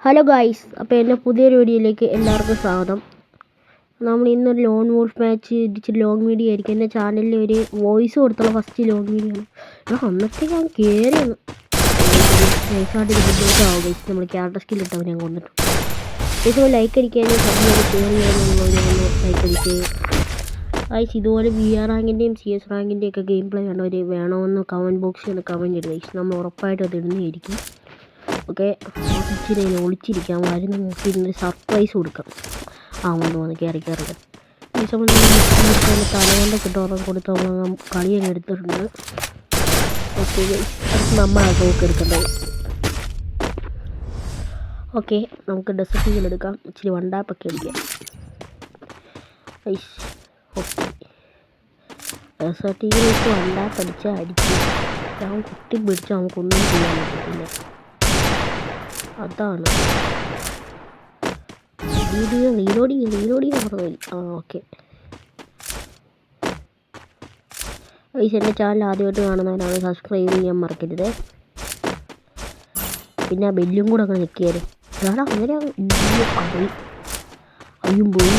Hello guys, അപ്പോൾ എൻ്റെ പുതിയൊരു വീഡിയോയിലേക്ക് എല്ലാവർക്കും സ്വാഗതം. നമ്മൾ ഇന്നൊരു ലോൺ വോൾഫ് മാച്ച് ഇച്ചിരി ലോങ് വീഡിയോ ആയിരിക്കും. എൻ്റെ ചാനലിൽ ഒരു വോയിസ് കൊടുത്തുള്ള ഫസ്റ്റ് ലോങ് വീഡിയോ ആണ്. അന്നത്തെ ഞാൻ കയറിയാണ് നൈസായിട്ട് ബുദ്ധിമുട്ടാവും ഗൈസ്. നമ്മൾ ക്യാരക്ടർ സ്കിൽ ഇട്ടവൻ ഞാൻ കൊന്നിട്ടു. ഇപ്പോൾ ലൈക്ക് അടിക്കാനും ഷെയർ ചെയ്യാനും ലൈക്ക് അടിക്കുക ഗൈസ്. ഇതുപോലെ VR റാങ്കിൻ്റെയും CS റാങ്കിൻ്റെയും ഒക്കെ ഗെയിം പ്ലേ കണ്ടവർ വേണമെന്ന് കമൻറ്റ് ബോക്സിൽ ഒന്ന് കമൻറ്റ് ഇടുക ഗൈസ്. നമ്മൾ ഉറപ്പായിട്ടും അത് ഇടുന്നതായിരിക്കും. ഓക്കെ, ഇച്ചിരി ഒളിച്ചിരിക്കാം, വരുന്ന നോക്കി ഇന്നൊരു സർപ്രൈസ് കൊടുക്കാം. വന്ന് കയറി ഈ സമയം തലകൊണ്ട് കിട്ടുന്ന കൊടുത്ത് നമ്മൾ കളി അങ്ങ് എടുത്തിട്ടുണ്ട്. ഓക്കെ, നമ്മളാണ് തോക്ക് എടുക്കേണ്ടത്. ഓക്കെ, നമുക്ക് ഡെസർട്ട് എടുക്കാം, ഇച്ചിരി വണ്ടാപ്പൊക്കെ അടിക്കാം. ഓക്കെ, ഡെസർട്ട് വണ്ടാപ്പടിച്ചാൽ അടിച്ച് ഞാൻ കുത്തി പിടിച്ചാൽ നമുക്കൊന്നും ചെയ്യാൻ പറ്റത്തില്ല. അതാണ് റീലോഡിങ് പറഞ്ഞു. ഓക്കെ എൻ്റെ ചാനൽ ആദ്യമായിട്ട് കാണുന്നവരാണ് സബ്സ്ക്രൈബ് ചെയ്യാൻ മറക്കരുത്. പിന്നെ ആ ബെല്ലും കൂടെ അങ്ങനെ ഞെക്കിയാലും അങ്ങനെ അയ്യും പോയി.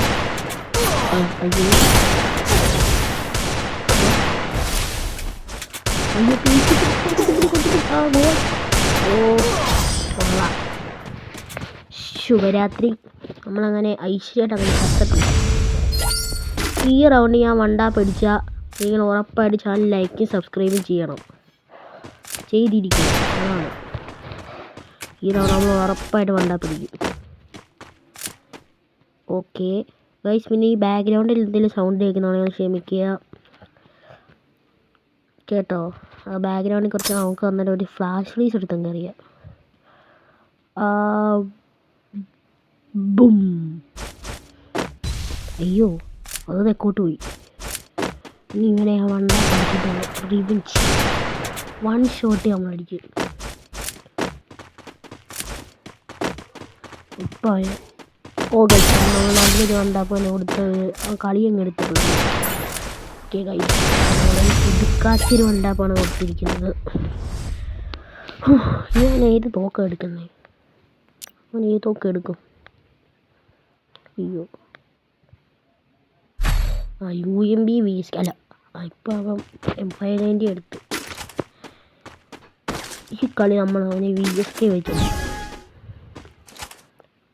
ശുഭരാത്രി. നമ്മളങ്ങനെ ഐശ്വര്യമായിട്ട് അങ്ങനെ ചത്തിട്ടില്ല. ഈ റൗണ്ട് ഞാൻ വണ്ടാ പിടിച്ചാൽ നിങ്ങൾ ഉറപ്പായിട്ട് ചാനൽ ലൈക്കും സബ്സ്ക്രൈബും ചെയ്യണം, ചെയ്തിരിക്കണം. അതാണ് ഈ റൗണ്ട് നമ്മൾ ഉറപ്പായിട്ട് വണ്ടാ പിടിക്കും. ഓക്കെ ഗൈസ്, പിന്നെ ഈ ബാക്ക്ഗ്രൗണ്ടിൽ എന്തെങ്കിലും സൗണ്ട് കേൾക്കുന്നതാണെങ്കിൽ ക്ഷമിക്കുക കേട്ടോ. ആ ബാക്ക്ഗ്രൗണ്ടിൽ കുറച്ച് നമുക്ക് വന്നിട്ട് ഒരു ഫ്ലാഷ് ഫ്രീസ് എടുത്തെങ്കിൽ അറിയാം. ബും, അയ്യോ അത് തെക്കോട്ട് പോയി. ഇനി ഇങ്ങനെ വണ്ട കളിച്ചിട്ടാണ് റിവെഞ്ച്. വൺ ഷോട്ട് നമ്മളടിക്കും. ഇപ്പോൾ നല്ലൊരു വണ്ടാപ്പോൾ കൊടുത്ത് കളി അങ്ങ് എടുത്തിട്ടുണ്ട്. ഓക്കെ ഗൈസ്, ഇടുക്കാച്ചൊരു വണ്ടാപ്പാണ് കൊടുത്തിരിക്കുന്നത്. ഞാൻ ഏത് തോക്കം എടുക്കുന്നത്? അവൻ ഏത് തോക്കം എടുക്കും? അയ്യോ, UMP VSK അല്ല, ഇപ്പം അവൻ M590 എടുത്ത്. ഈ കളി നമ്മൾ അവനെ VSK വെച്ചിട്ടുണ്ട്.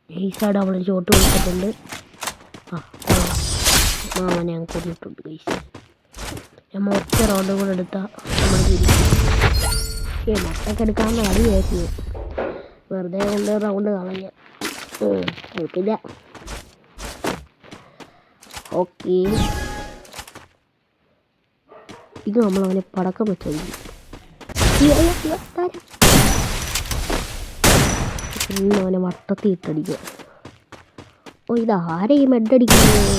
ഗൈസായിട്ട് അവളെ ഷോട്ട് കൊടുത്തിട്ടുണ്ട്. അവനെ ഞാൻ കൊണ്ടിട്ടുണ്ട് ഗൈസ്. നമ്മൾ ഒറ്റ റൗണ്ട് കൂടെ എടുത്താൽ നമ്മൾ മൊത്തമൊക്കെ എടുക്കാമെന്ന് കളിയായിരുന്നു. വെറുതെ കൊണ്ട് റൗണ്ട് കളഞ്ഞ കുഴപ്പമില്ല. ഓക്കെ, ഇത് നമ്മളവനെ പടക്കം വെച്ചു. അവനെ വട്ടത്തിൽ ഇട്ടടിക്കുക. ഇതാരെ ഈ മെഡടിക്കുന്നത്?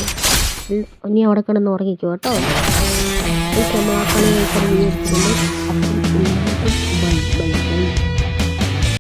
ഇനി അവിടെ കിടന്ന് ഉറങ്ങിക്കോ കേട്ടോ. നമ്മൾ ആ കളി